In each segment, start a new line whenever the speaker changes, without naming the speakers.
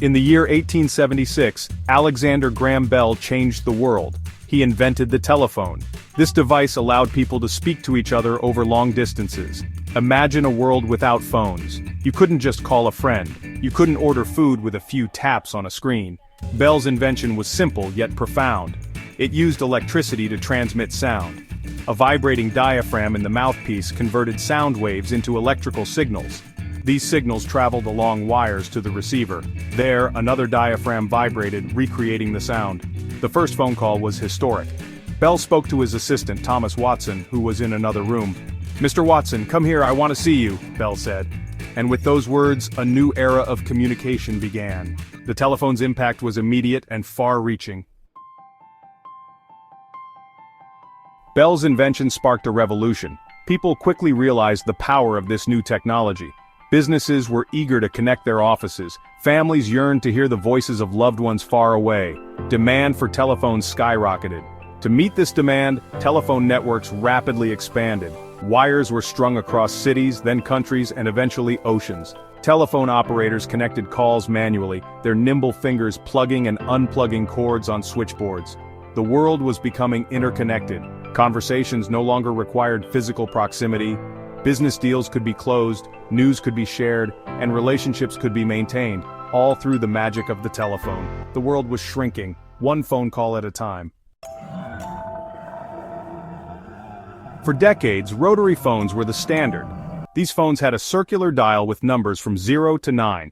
In the year 1876, Alexander Graham Bell changed the world. He invented the telephone. This device allowed people to speak to each other over long distances. Imagine a world without phones. You couldn't just call a friend. You couldn't order food with a few taps on a screen. Bell's invention was simple yet profound. It used electricity to transmit sound. A vibrating diaphragm in the mouthpiece converted sound waves into electrical signals. These signals traveled along wires to the receiver. There, another diaphragm vibrated, recreating the sound. The first phone call was historic. Bell spoke to his assistant, Thomas Watson, who was in another room. "Mr. Watson, come here, I want to see you," Bell said. And with those words, a new era of communication began. The telephone's impact was immediate and far-reaching. Bell's invention sparked a revolution. People quickly realized the power of this new technology. Businesses were eager to connect their offices. Families yearned to hear the voices of loved ones far away. Demand for telephones skyrocketed. To meet this demand, telephone networks rapidly expanded. Wires were strung across cities, then countries, and eventually oceans. Telephone operators connected calls manually, their nimble fingers plugging and unplugging cords on switchboards. The world was becoming interconnected. Conversations no longer required physical proximity. Business deals could be closed, news could be shared, and relationships could be maintained, all through the magic of the telephone. The world was shrinking, one phone call at a time. For decades, rotary phones were the standard. These phones had a circular dial with numbers from 0 to 9.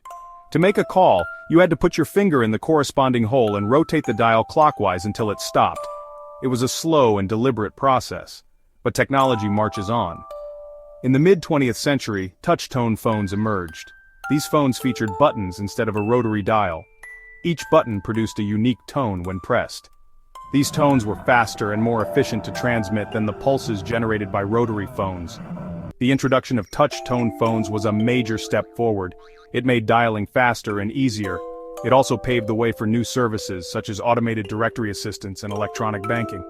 To make a call, you had to put your finger in the corresponding hole and rotate the dial clockwise until it stopped. It was a slow and deliberate process. But technology marches on. In the mid-20th century, touch-tone phones emerged. These phones featured buttons instead of a rotary dial. Each button produced a unique tone when pressed. These tones were faster and more efficient to transmit than the pulses generated by rotary phones. The introduction of touch-tone phones was a major step forward. It made dialing faster and easier. It also paved the way for new services such as automated directory assistance and electronic banking.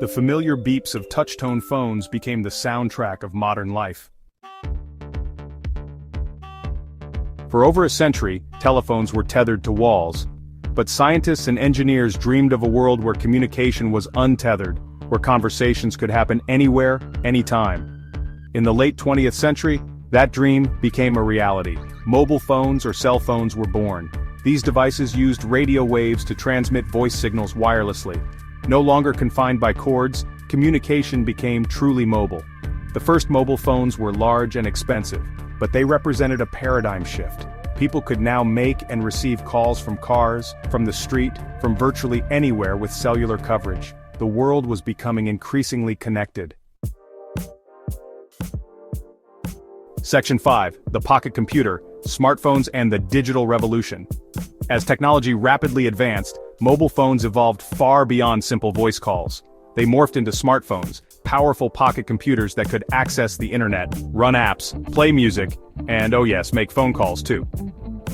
The familiar beeps of touch-tone phones became the soundtrack of modern life. For over a century, telephones were tethered to walls. But scientists and engineers dreamed of a world where communication was untethered, where conversations could happen anywhere, anytime. In the late 20th century, that dream became a reality. Mobile phones or cell phones were born. These devices used radio waves to transmit voice signals wirelessly. No longer confined by cords, communication became truly mobile. The first mobile phones were large and expensive, but they represented a paradigm shift. People could now make and receive calls from cars, from the street, from virtually anywhere with cellular coverage. The world was becoming increasingly connected. Section 5, the pocket computer, smartphones and the digital revolution. As technology rapidly advanced, mobile phones evolved far beyond simple voice calls. They morphed into smartphones, powerful pocket computers that could access the internet, run apps, play music, and oh yes, make phone calls too.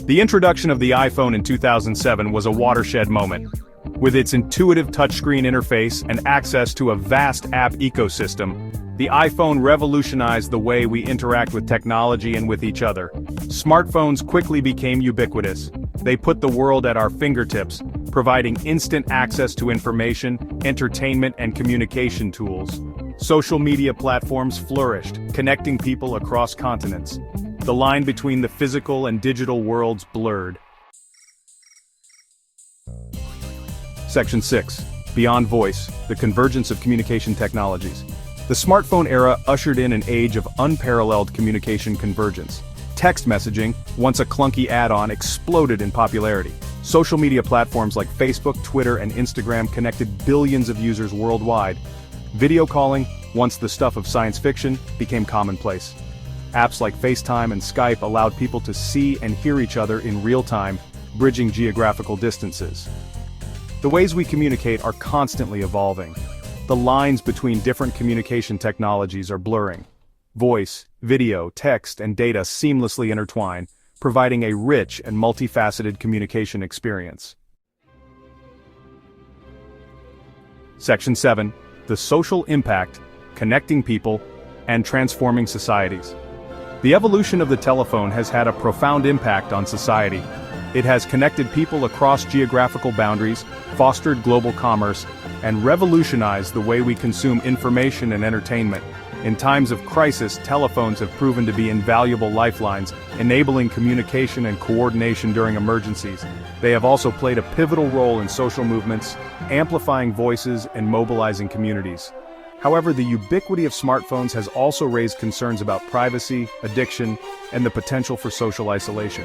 The introduction of the iPhone in 2007 was a watershed moment. With its intuitive touchscreen interface and access to a vast app ecosystem, the iPhone revolutionized the way we interact with technology and with each other. Smartphones quickly became ubiquitous. They put the world at our fingertips, providing instant access to information, entertainment, and communication tools. Social media platforms flourished, connecting people across continents. The line between the physical and digital worlds blurred. Section 6. Beyond voice, the convergence of communication technologies. The smartphone era ushered in an age of unparalleled communication convergence. Text messaging, once a clunky add-on, exploded in popularity. Social media platforms like Facebook, Twitter, and Instagram connected billions of users worldwide. Video calling, once the stuff of science fiction, became commonplace. Apps like FaceTime and Skype allowed people to see and hear each other in real time, bridging geographical distances. The ways we communicate are constantly evolving. The lines between different communication technologies are blurring. Voice, video, text, and data seamlessly intertwine, providing a rich and multifaceted communication experience. Section 7. The social impact, connecting people, and transforming societies. The evolution of the telephone has had a profound impact on society. It has connected people across geographical boundaries, fostered global commerce, and revolutionized the way we consume information and entertainment. In times of crisis, telephones have proven to be invaluable lifelines, enabling communication and coordination during emergencies. They have also played a pivotal role in social movements, amplifying voices and mobilizing communities. However, the ubiquity of smartphones has also raised concerns about privacy, addiction, and the potential for social isolation.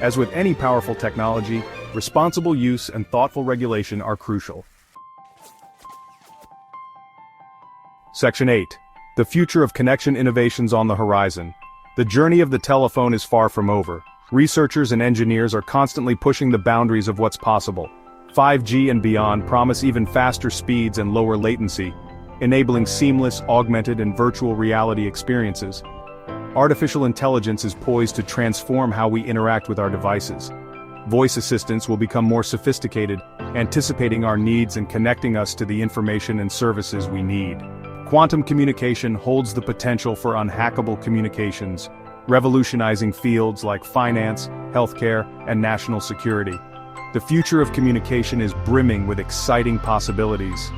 As with any powerful technology, responsible use and thoughtful regulation are crucial. Section 8. The future of connection innovations on the horizon. The journey of the telephone is far from over. Researchers and engineers are constantly pushing the boundaries of what's possible. 5G and beyond promise even faster speeds and lower latency, enabling seamless, augmented, and virtual reality experiences. Artificial intelligence is poised to transform how we interact with our devices. Voice assistants will become more sophisticated, anticipating our needs and connecting us to the information and services we need. Quantum communication holds the potential for unhackable communications, revolutionizing fields like finance, healthcare, and national security. The future of communication is brimming with exciting possibilities.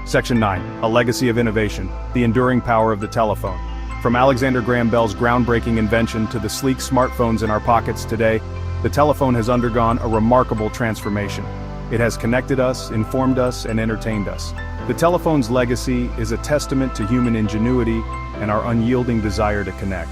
Section 9. A legacy of innovation, the enduring power of the telephone. From Alexander Graham Bell's groundbreaking invention to the sleek smartphones in our pockets today, the telephone has undergone a remarkable transformation. It has connected us, informed us, and entertained us. The telephone's legacy is a testament to human ingenuity and our unyielding desire to connect.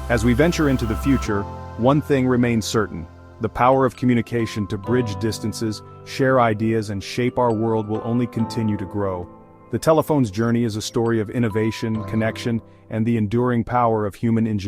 As we venture into the future, one thing remains certain: the power of communication to bridge distances, share ideas, and shape our world will only continue to grow. The telephone's journey is a story of innovation, connection, and the enduring power of human ingenuity.